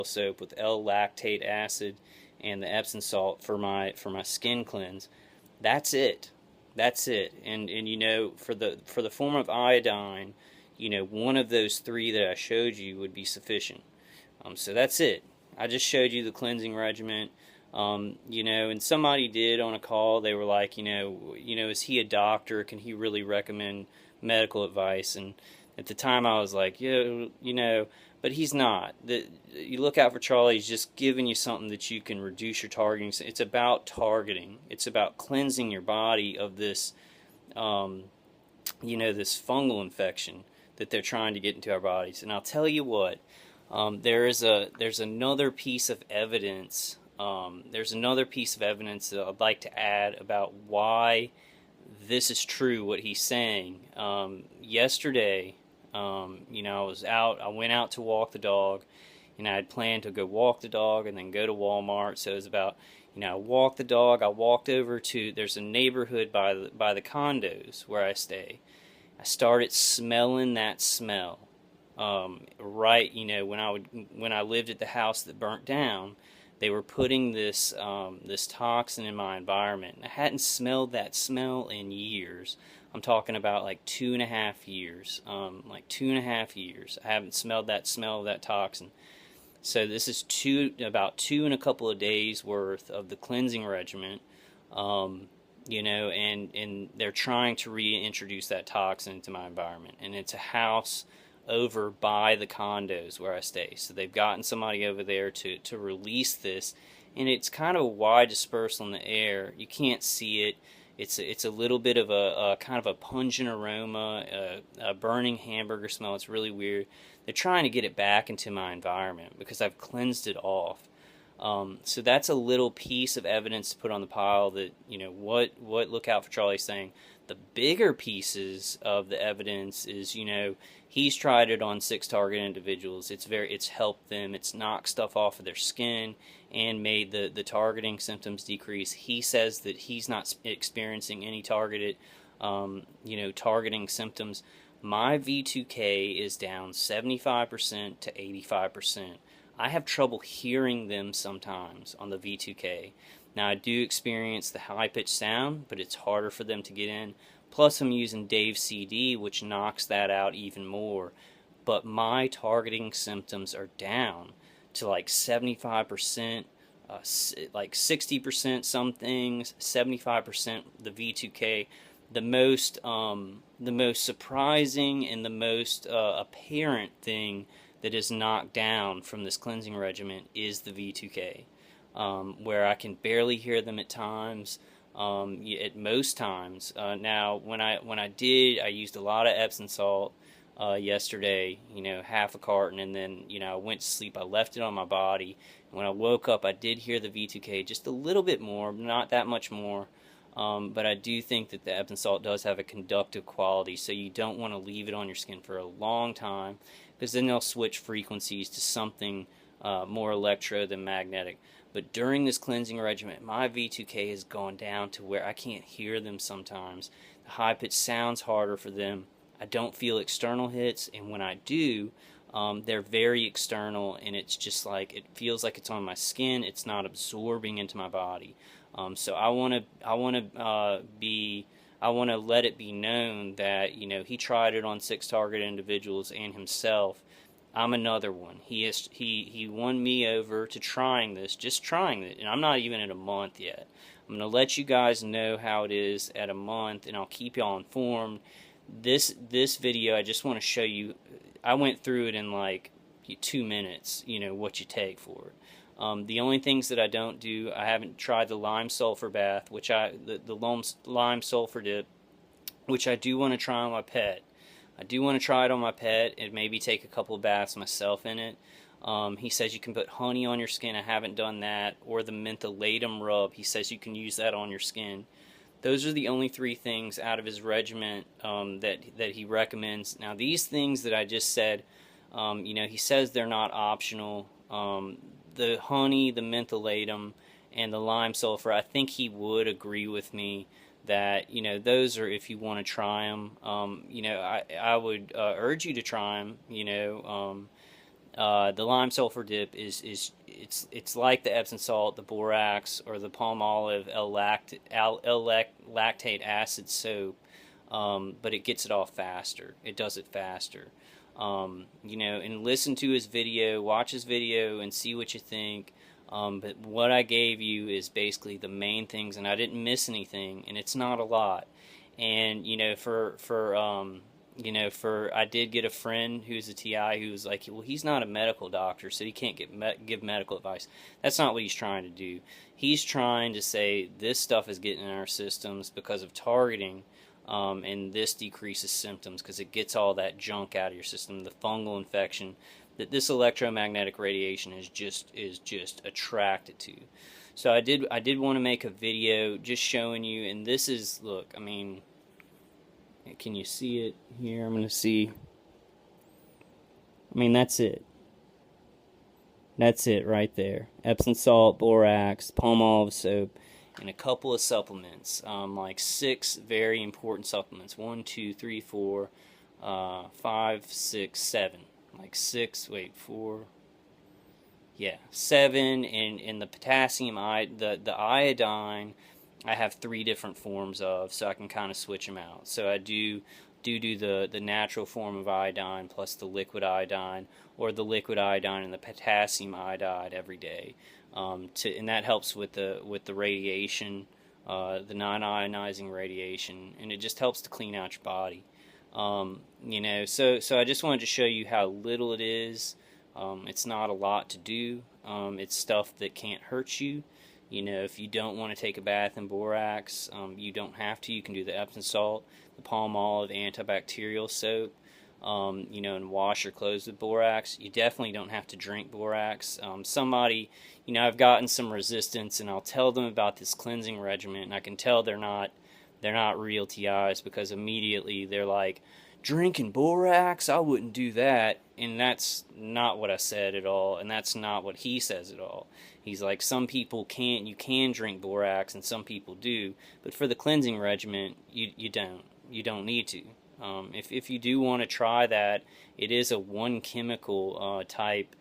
soap with L-lactate acid and the Epsom salt for my skin cleanse. That's it. That's it. And you know, for the form of iodine, you know, one of those three that I showed you would be sufficient. So that's it. I just showed you the cleansing regimen. You know, and somebody did on a call. They were like, is he a doctor? Can he really recommend medical advice? And at the time, I was like, yeah, you know, but he's not. You look out for Charlie. He's just giving you something that you can reduce your targeting. It's about targeting. It's about cleansing your body of this, this fungal infection that they're trying to get into our bodies. And I'll tell you what, there's another piece of evidence. There's another piece of evidence that I'd like to add about why this is true, what he's saying. Yesterday, I was out. I went out to walk the dog, and I had planned to go walk the dog and then go to Walmart. So it was about, I walked the dog. I walked over to, there's a neighborhood by the condos where I stay. I started smelling that smell. Right, when I lived at the house that burnt down, they were putting this toxin in my environment. I hadn't smelled that smell in years. I'm talking about like 2.5 years. Like 2.5 years. I haven't smelled that smell of that toxin. So this is about 2 and a couple of days worth of the cleansing regimen. And they're trying to reintroduce that toxin into my environment. And it's a house over by the condos where I stay. So they've gotten somebody over there to release this, and it's kind of a wide dispersal in the air. You can't see it. It's a little bit of a kind of a pungent aroma, a burning hamburger smell. It's really weird. They're trying to get it back into my environment because I've cleansed it off. So that's a little piece of evidence to put on the pile that, what Look Out for Charlie's saying. The bigger pieces of the evidence is, he's tried it on 6 target individuals. It's helped them. It's knocked stuff off of their skin and made the targeting symptoms decrease. He says that he's not experiencing any targeting symptoms. My V2K is down 75% to 85%. I have trouble hearing them sometimes on the V2K. Now, I do experience the high-pitched sound, but it's harder for them to get in. Plus, I'm using Dave CD, which knocks that out even more. But my targeting symptoms are down to like 75%, like 60% some things, 75% the V2K. The most surprising and the most apparent thing that is knocked down from this cleansing regimen is the V2K. Where I can barely hear them at times, at most times. Now, when I used a lot of Epsom salt yesterday, half a carton, and then, I went to sleep. I left it on my body. And when I woke up, I did hear the V2K just a little bit more, not that much more. But I do think that the Epsom salt does have a conductive quality, so you don't want to leave it on your skin for a long time, because then they'll switch frequencies to something more electro than magnetic. But during this cleansing regimen, my V2K has gone down to where I can't hear them sometimes. The high pitch sounds harder for them. I don't feel external hits, and when I do, they're very external, and it's just like, it feels like it's on my skin. It's not absorbing into my body. So I want to let it be known that, he tried it on 6 target individuals and himself. I'm another one. He won me over to just trying it, and I'm not even at a month yet. I'm going to let you guys know how it is at a month, and I'll keep y'all informed. This video, I just want to show you, I went through it in like 2 minutes, what you take for it. The only things that I don't do, I haven't tried the lime sulfur bath, the lime sulfur dip, which I do want to try on my pet. I do want to try it on my pet and maybe take a couple of baths myself in it. He says you can put honey on your skin. I haven't done that. Or the mentholatum rub. He says you can use that on your skin. Those are the only 3 things out of his regimen that he recommends. Now, these things that I just said, he says they're not optional. The honey, the mentholatum, and the lime sulfur, I think he would agree with me that, those are, if you want to try them, I would urge you to try them, The lime sulfur dip it's like the Epsom salt, the borax, or the palm olive L-lactate acid soap, but it gets it off faster. It does it faster. And listen to his video, watch his video, and see what you think. But what I gave you is basically the main things, and I didn't miss anything, and it's not a lot. And I did get a friend who's a TI who was like, well, he's not a medical doctor, so he can't give medical advice. That's not what he's trying to do. He's trying to say this stuff is getting in our systems because of targeting, and this decreases symptoms because it gets all that junk out of your system, the fungal infection that this electromagnetic radiation is just attracted to. So I did want to make a video just showing you, and this is, look, I mean, can you see it here? I'm going to see. I mean, that's it. That's it right there. Epsom salt, borax, palm olive soap, and a couple of supplements. Like 6 very important supplements. 1, 2, 3, 4, 5, 6, 7. Like 6, wait, 4. Yeah, 7, and the potassium, the iodine, I have 3 different forms of, so I can kind of switch them out. So I do the natural form of iodine plus the liquid iodine, or the liquid iodine and the potassium iodide every day, and that helps with the radiation, the non-ionizing radiation, and it just helps to clean out your body. So I just wanted to show you how little it is. It's not a lot to do. It's stuff that can't hurt you. If you don't want to take a bath in borax, you don't have to. You can do the Epsom salt, the palm olive antibacterial soap, and wash your clothes with borax. You definitely don't have to drink borax. Somebody, I've gotten some resistance, and I'll tell them about this cleansing regimen, and I can tell they're not real TIs, because immediately they're like, drinking borax? I wouldn't do that. And that's not what I said at all, and that's not what he says at all. He's like, some people can't, you can drink borax, and some people do, but for the cleansing regimen, you don't need to. If you do want to try that, it is a one chemical type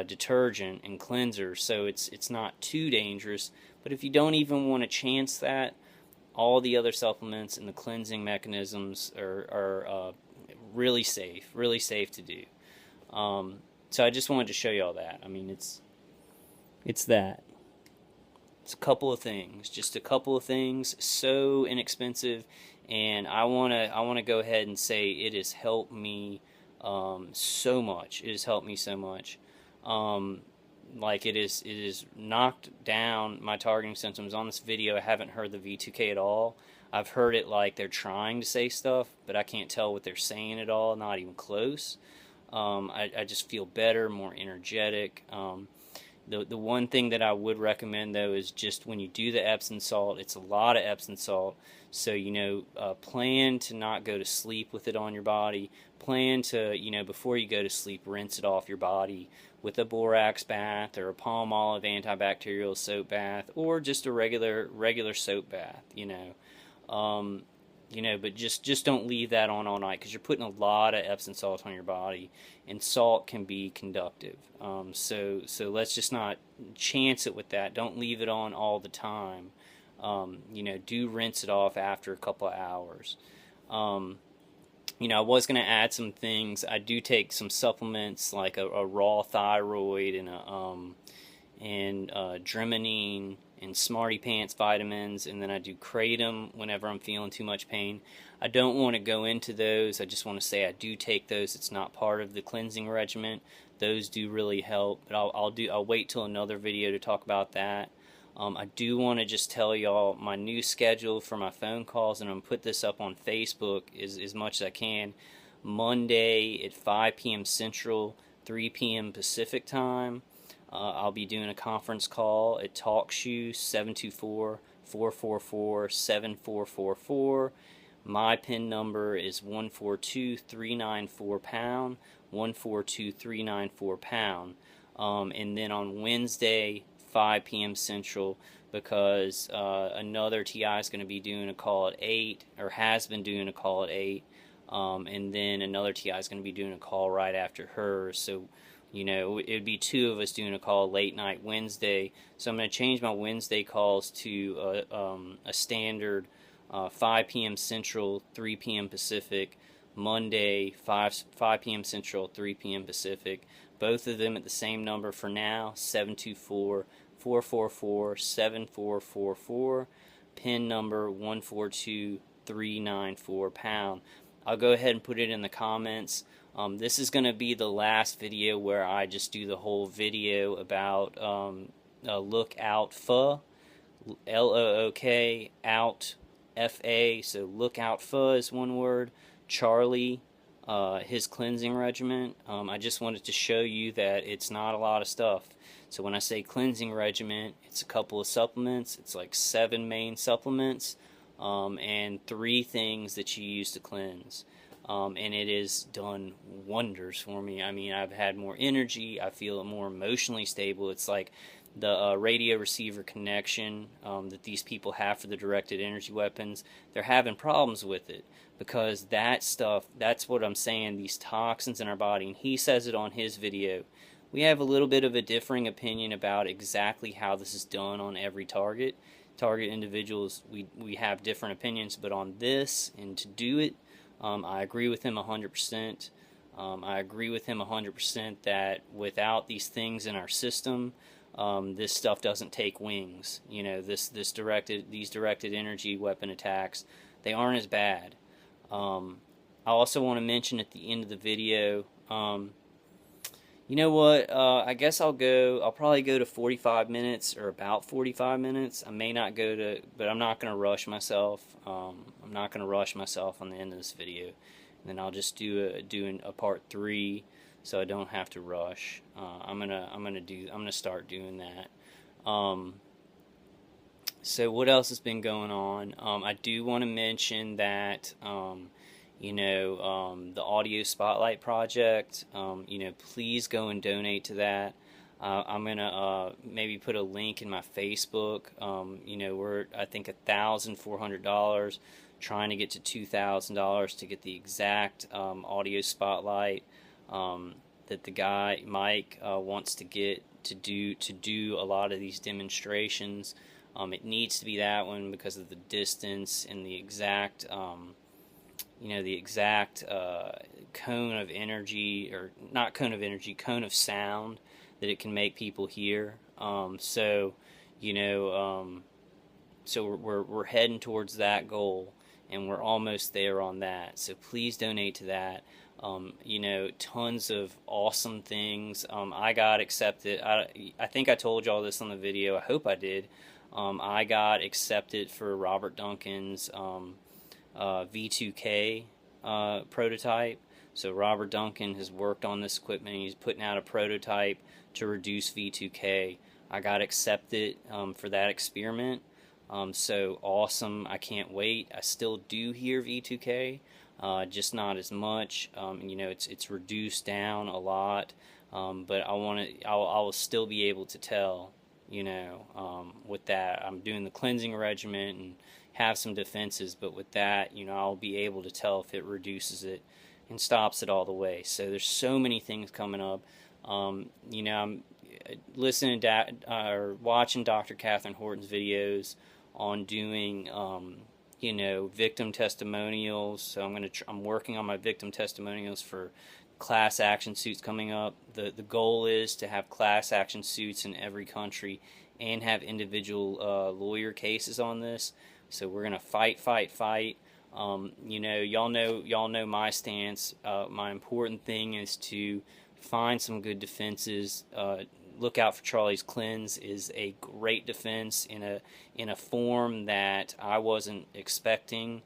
detergent and cleanser, so it's not too dangerous. But if you don't even want to chance that, all the other supplements and the cleansing mechanisms are really safe to do. So I just wanted to show you all that. I mean, it's that. It's a couple of things, just a couple of things, so inexpensive, and I wanna go ahead and say it has helped me so much. It has helped me so much. Like it is knocked down my targeting symptoms. On this video, I haven't heard the V2K at all. I've heard it like they're trying to say stuff, but I can't tell what they're saying at all, not even close. I just feel better, more energetic. The one thing that I would recommend, though, is just when you do the Epsom salt, it's a lot of Epsom salt, so plan to not go to sleep with it on your body. Plan to, before you go to sleep, rinse it off your body with a borax bath or a palm olive antibacterial soap bath, or just a regular soap bath. But just don't leave that on all night, because you're putting a lot of Epsom salt on your body, and salt can be conductive. So let's just not chance it with that. Don't leave it on all the time. Do rinse it off after a couple of hours. I was going to add some things. I do take some supplements like a raw thyroid and Dremonine and Smarty Pants vitamins, and then I do kratom whenever I'm feeling too much pain. I don't want to go into those. I just want to say I do take those. It's not part of the cleansing regimen. Those do really help, but I'll wait till another video to talk about that. I do want to just tell y'all my new schedule for my phone calls, and I'm going to put this up on Facebook as much as I can. Monday at 5 p.m. Central, 3 p.m. Pacific time. I'll be doing a conference call at TalkShoe 724-444-7444. My PIN number is 142394#, 142394#. And then on Wednesday, 5 p.m. Central, because another TI is going to be doing a call at 8, or has been doing a call at 8, and then another TI is going to be doing a call right after her. So You know, it would be two of us doing a call late night Wednesday. So I'm going to change my Wednesday calls to a standard 5 p.m. Central, 3 p.m. Pacific. Monday, 5 p.m. Central, 3 p.m. Pacific. Both of them at the same number for now, 724-444-7444. PIN number 142394#. I'll go ahead and put it in the comments. This is going to be the last video where I just do the whole video about look out FA, L-O-O-K, out, F-A, so look out FA is one word, Charlie, his cleansing regimen. I just wanted to show you that it's not a lot of stuff. So when I say cleansing regimen, it's a couple of supplements, it's like 7 main supplements, and 3 things that you use to cleanse. And it has done wonders for me. I mean, I've had more energy, I feel more emotionally stable. It's like the radio receiver connection that these people have for the directed energy weapons, they're having problems with it because that stuff, that's what I'm saying, these toxins in our body, and he says it on his video. We have a little bit of a differing opinion about exactly how this is done on every target individuals. We have different opinions, but on this and to do it, I agree with him 100%. I agree with him 100% that without these things in our system, this stuff doesn't take wings. You know, these directed energy weapon attacks, they aren't as bad. I also want to mention at the end of the video, you know what, I guess I'll probably go to 45 minutes or about 45 minutes. I may not go to, but I'm not going to rush myself. I'm not going to rush myself on the end of this video. And then I'll just do a part 3 so I don't have to rush. I'm gonna start doing that. So what else has been going on? I do want to mention that you know, the Audio Spotlight Project, you know, please go and donate to that. I'm going to maybe put a link in my Facebook. You know, we're, I think, $1,400, trying to get to $2,000 to get the exact audio spotlight that the guy, Mike, wants to get to do a lot of these demonstrations. It needs to be that one because of the distance and the exact you know, the exact cone of energy, or not cone of energy, cone of sound that it can make people hear. So, you know, so we're heading towards that goal, and we're almost there on that. So please donate to that. You know, tons of awesome things. I got accepted. I think I told y'all this on the video. I hope I did. I got accepted for Robert Duncan's V2K prototype. So Robert Duncan has worked on this equipment. He's putting out a prototype to reduce V2K. I got accepted for that experiment. So awesome. I can't wait. I still do hear V2K, just not as much. You know, it's reduced down a lot. But I will still be able to tell, you know, with that. I'm doing the cleansing regimen and have some defenses, but with that, you know, I'll be able to tell if it reduces it and stops it all the way. So there's so many things coming up. You know, I'm listening to or watching Dr. Catherine Horton's videos on doing you know, victim testimonials. So I'm working on my victim testimonials for class action suits coming up. The goal is to have class action suits in every country and have individual lawyer cases on this. So we're gonna fight. You know, y'all know my stance. My important thing is to find some good defenses. Look out for Charlie's Cleanse is a great defense in a form that I wasn't expecting,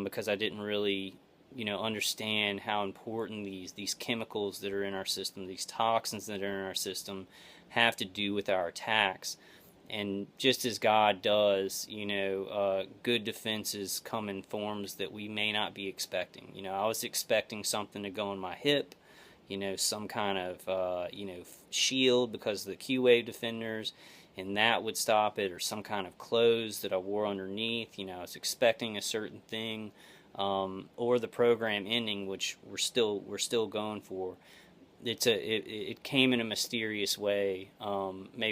because I didn't really, you know, understand how important these chemicals that are in our system, these toxins that are in our system, have to do with our attacks. And just as God does, you know, good defenses come in forms that we may not be expecting. You know, I was expecting something to go on my hip, you know, some kind of, you know, shield because of the Q-Wave defenders, and that would stop it, or some kind of clothes that I wore underneath. You know, I was expecting a certain thing, or the program ending, which we're still going for. it came in a mysterious way. Maybe